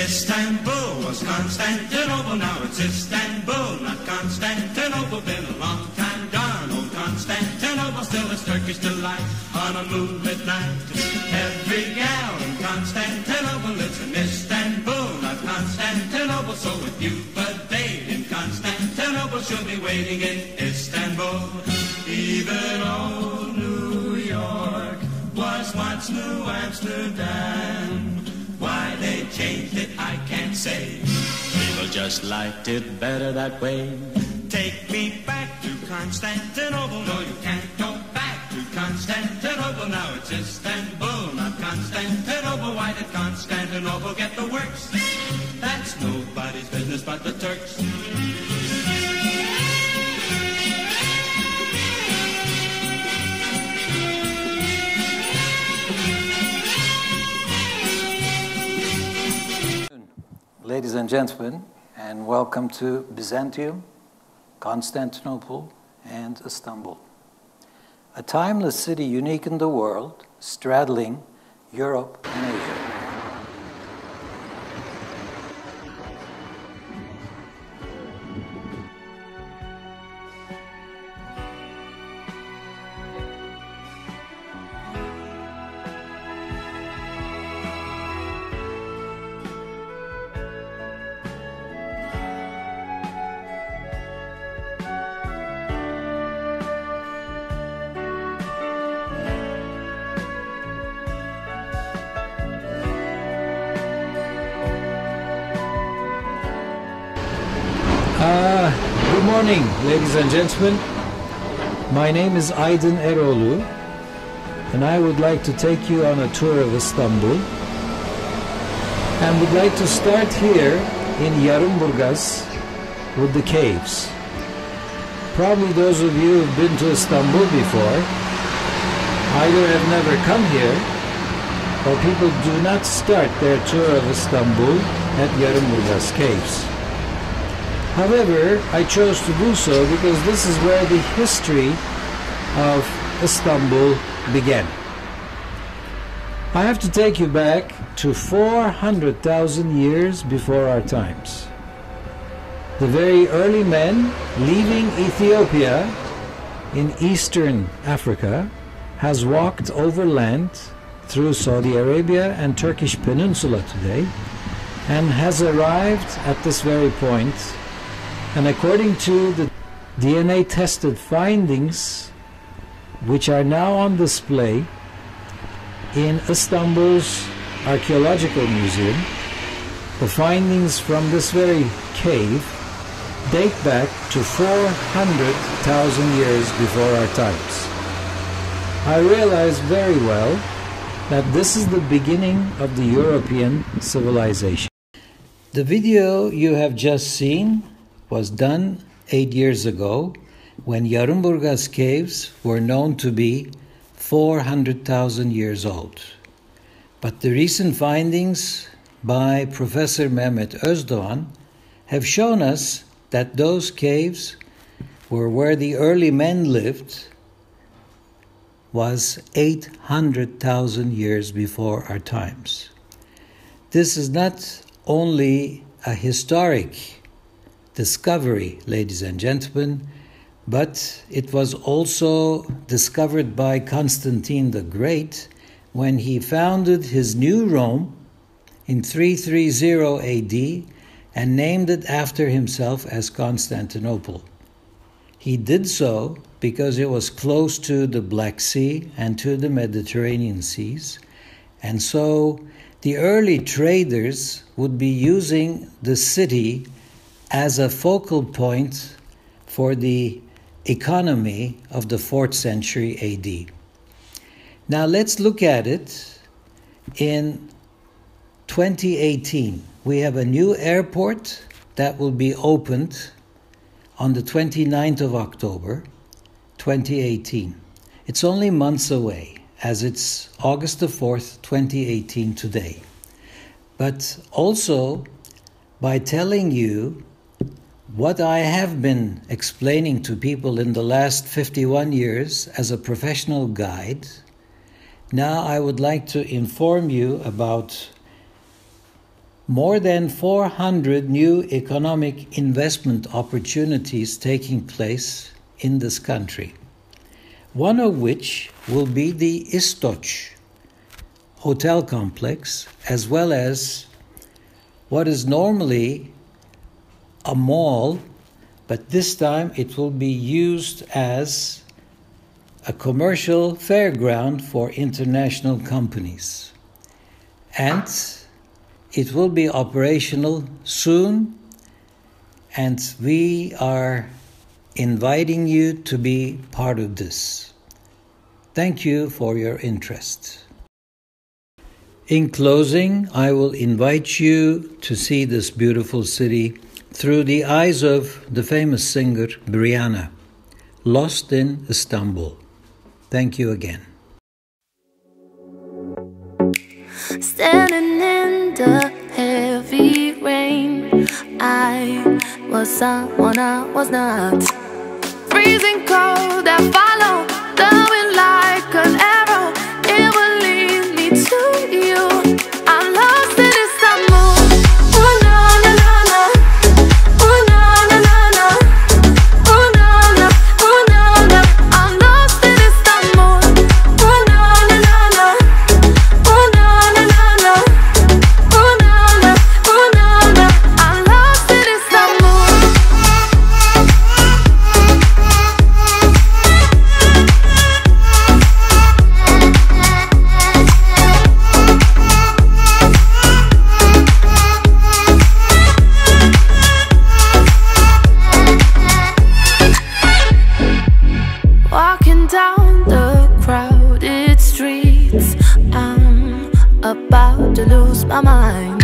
Istanbul was Constantinople, now it's Istanbul, not Constantinople. Been a long time gone, old Constantinople, still is Turkish delight on a moonlit night. Every gal in Constantinople lives in Istanbul, not Constantinople. So if you've a date in Constantinople, she'll be waiting in Istanbul. Even old New York was once New Amsterdam. Why they changed it, I can't say. People just liked it better that way. Take me back to Constantinople. No, you can't go back to Constantinople. Now it's Istanbul, not Constantinople. Why did Constantinople get the works? That's nobody's business but the Turks. Ladies and gentlemen, and welcome to Byzantium, Constantinople, and Istanbul. A timeless city unique in the world, straddling Europe and Asia. Good morning, ladies and gentlemen. My name is Aydın Eroğlu, and I would like to take you on a tour of Istanbul. And would like to start here in Yarımburgaz with the caves. Probably those of you who've been to Istanbul before either have never come here, or people do not start their tour of Istanbul at Yarımburgaz caves. However, I chose to do so because this is where the history of Istanbul began. I have to take you back to 400,000 years before our times. The very early men leaving Ethiopia in eastern Africa has walked overland through Saudi Arabia and Turkish Peninsula today and has arrived at this very point. And according to the DNA tested findings, which are now on display in Istanbul's Archaeological Museum, the findings from this very cave date back to 400,000 years before our times. I realize very well that this is the beginning of the European civilization. The video you have just seen was done 8 years ago when Yarımburgaz caves were known to be 400,000 years old. But the recent findings by Professor Mehmet Özdoğan have shown us that those caves were where the early men lived was 800,000 years before our times. This is not only a historic discovery, ladies and gentlemen, but it was also discovered by Constantine the Great when he founded his new Rome in 330 AD and named it after himself as Constantinople. He did so because it was close to the Black Sea and to the Mediterranean seas, and so the early traders would be using the city as a focal point for the economy of the 4th century AD. Now let's look at it in 2018. We have a new airport that will be opened on the 29th of October, 2018. It's only months away, as it's August the 4th, 2018 today. But also, by telling you what I have been explaining to people in the last 51 years as a professional guide, now I would like to inform you about more than 400 new economic investment opportunities taking place in this country, one of which will be the Istoc hotel complex, as well as what is normally a mall, but this time it will be used as a commercial fairground for international companies. And it will be operational soon, and we are inviting you to be part of this. Thank you for your interest. In closing, I will invite you to see this beautiful city through the eyes of the famous singer Brianna, Lost in Istanbul. Thank you again. Standing in the heavy rain, I was someone I was not. Freezing cold, I follow the wind like an arrow. It will lead me to you. I'm lost in Istanbul. Ooh, na, na, na, na. Ooh, na, na, na, na. Ooh, na, na, ooh, na, na. I'm lost in Istanbul. Ooh, na, na, na, na. Ooh, na, na, na, na. Ooh, na, na, ooh, na, na. I'm lost in Istanbul. Walking down the crowded streets, I'm about to lose my mind.